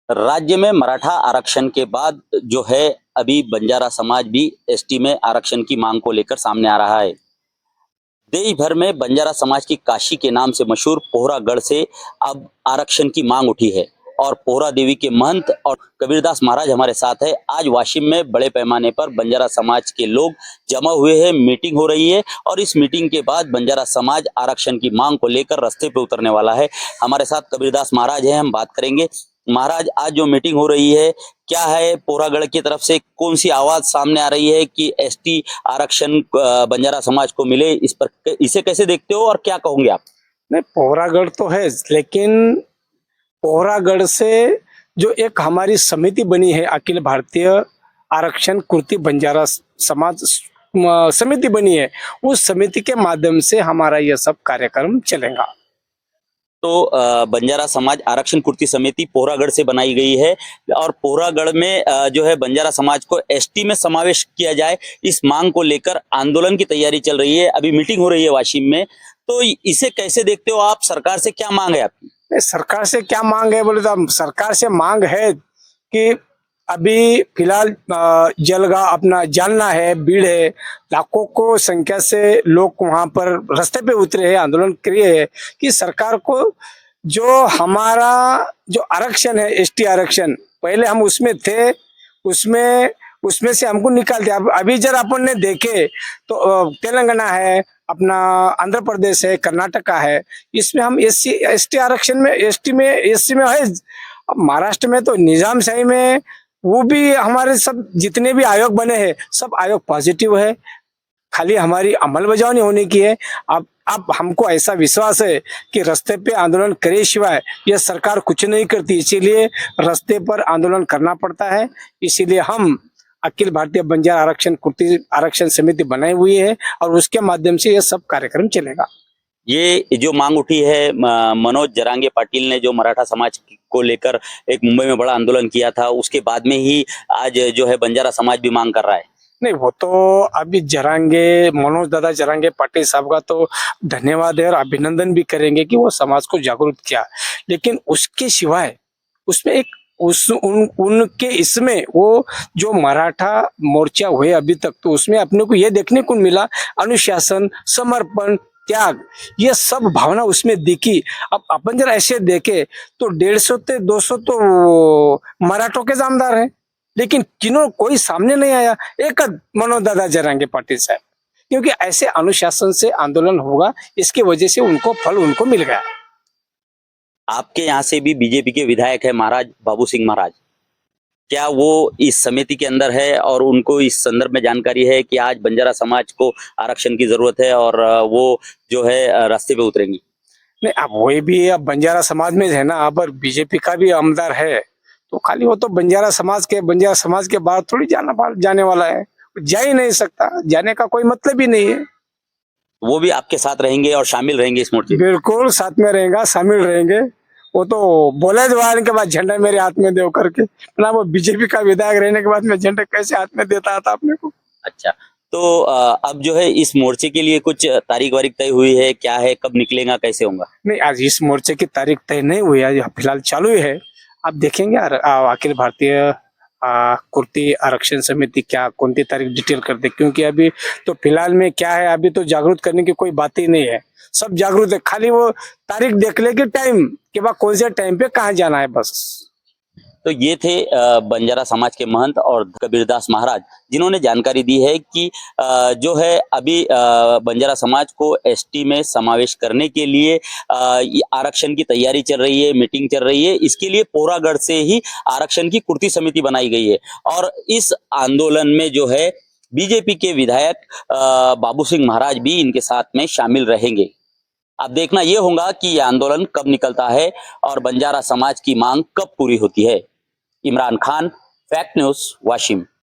राज्य में मराठा आरक्षण के बाद जो है अभी बंजारा समाज भी एसटी में आरक्षण की मांग को लेकर सामने आ रहा है। देश भर में बंजारा समाज की काशी के नाम से मशहूर पोहरागढ़ से अब आरक्षण की मांग उठी है और पोहरा देवी के महंत और कबीरदास महाराज हमारे साथ है। आज वाशिम में बड़े पैमाने पर बंजारा समाज के लोग जमा हुए हैं, मीटिंग हो रही है और इस मीटिंग के बाद बंजारा समाज आरक्षण की मांग को लेकर रास्ते पे उतरने वाला है। हमारे साथ कबीरदास महाराज हैं, हम बात करेंगे। महाराज, आज जो मीटिंग हो रही है, क्या है पोहरागढ़ की तरफ से कौन सी आवाज सामने आ रही है कि एसटी आरक्षण बंजारा समाज को मिले? इस पर इसे कैसे देखते हो और क्या कहोगे आप? नहीं, पोहरागढ़ तो है, लेकिन पोहरागढ़ से जो एक हमारी समिति बनी है, अखिल भारतीय आरक्षण कुर्ती बंजारा समाज समिति बनी है, उस समिति के माध्यम से हमारा यह सब कार्यक्रम चलेगा। तो बंजारा समाज आरक्षण कुर्ती समिति पोहरागढ़ से बनाई गई है और पोहरागढ़ में जो है बंजारा समाज को एसटी में समावेश किया जाए, इस मांग को लेकर आंदोलन की तैयारी चल रही है। अभी मीटिंग हो रही है वाशिम में, तो इसे कैसे देखते हो आप? सरकार से क्या मांग है आपकी? सरकार से क्या मांग है बोले तो सरकार से मांग है कि अभी फिलहाल जलगा अपना जालना है, भीड़ है, लाखों को संख्या से लोग वहां पर रास्ते पे उतरे हैं, आंदोलन किए हैं कि सरकार को जो हमारा जो आरक्षण है, एसटी आरक्षण, पहले हम उसमें थे, उसमें उसमें से हमको निकाल दिया। अभी जरा अपन ने देखे तो तेलंगाना है, अपना आंध्र प्रदेश है, कर्नाटका है, इसमें हम एसटी आरक्षण में एसटी में एससी में है। अब महाराष्ट्र में तो निजामशाही में वो भी हमारे सब जितने भी आयोग बने हैं, सब आयोग पॉजिटिव है, खाली हमारी अमलबजावनी होने की है। अब हमको ऐसा विश्वास है कि रास्ते पे आंदोलन करे सिवाय यह सरकार कुछ नहीं करती, इसीलिए रास्ते पर आंदोलन करना पड़ता है। इसीलिए हम अखिल भारतीय बंजारा आरक्षण कुर्ती आरक्षण समिति बनाई हुई है और उसके माध्यम से यह सब कार्यक्रम चलेगा। ये जो मांग उठी है, मनोज जरांगे पाटिल ने जो मराठा समाज को लेकर एक मुंबई में बड़ा आंदोलन किया था, उसके बाद में ही आज जो है बंजारा समाज भी मांग कर रहा है। नहीं, वो तो अभी जरांगे मनोज दादा जरांगे पाटिल साहब का तो धन्यवाद है और अभिनंदन भी करेंगे कि वो समाज को जागरूक किया, लेकिन उसके सिवाय उसमें एक उनके इसमें वो जो मराठा मोर्चा हुए अभी तक, तो उसमें अपने को ये देखने को मिला अनुशासन, समर्पण, त्याग, ये सब भावना उसमें दिखी। अब अपन जरा ऐसे देखे तो 150 से 200 तो मराठों के जामदार हैं, लेकिन किन्हों कोई सामने नहीं आया, एक मनोज दादा जरांगे पाटिल साहब, क्योंकि ऐसे अनुशासन से आंदोलन होगा, इसकी वजह से उनको फल उनको मिल गया। आपके यहाँ से भी बीजेपी के विधायक है महाराज बाबू सिंह महाराज, क्या वो इस समिति के अंदर है और उनको इस संदर्भ में जानकारी है कि आज बंजारा समाज को आरक्षण की जरूरत है और वो जो है रास्ते पे उतरेंगी? नहीं, अब वही भी अब बंजारा समाज में है ना, अब बीजेपी का भी आमदार है, तो खाली वो तो बंजारा समाज के बाहर थोड़ी जाने वाला है, जा ही नहीं सकता, जाने का कोई मतलब ही नहीं है। वो भी आपके साथ रहेंगे और शामिल रहेंगे इस मोर्चे? बिल्कुल साथ में रहेगा, शामिल रहेंगे। वो तो बोले जवान के बाद झंडा मेरे हाथ में दे करके ना, वो बीजेपी का विधायक रहने के बाद में झंडा कैसे हाथ में देता था अपने को। अच्छा, तो अब जो है इस मोर्चे के लिए कुछ तारीख वारीख तय हुई है? क्या है, कब निकलेगा, कैसे होगा? नहीं, आज इस मोर्चे की तारीख तय नहीं हुई, आज फिलहाल चालू ही है। आप देखेंगे अखिल भारतीय कुर्ती आरक्षण समिति क्या कोणती तारीख डिटेल कर दे, क्योंकि अभी तो फिलहाल में क्या है, अभी तो जागरूक करने की कोई बात ही नहीं है, सब जागरूक है, खाली वो तारीख देख ले कि टाइम के बाद कौन से टाइम पे कहाँ जाना है, बस। तो ये थे बंजारा समाज के महंत और कबीरदास महाराज, जिन्होंने जानकारी दी है कि जो है अभी बंजारा समाज को एसटी में समावेश करने के लिए आरक्षण की तैयारी चल रही है, मीटिंग चल रही है। इसके लिए पोहरागढ़ से ही आरक्षण की कुर्ती समिति बनाई गई है और इस आंदोलन में जो है बीजेपी के विधायक बाबू सिंह महाराज भी इनके साथ में शामिल रहेंगे। अब देखना यह होगा कि यह आंदोलन कब निकलता है और बंजारा समाज की मांग कब पूरी होती है। Imran Khan, fact news, Washim.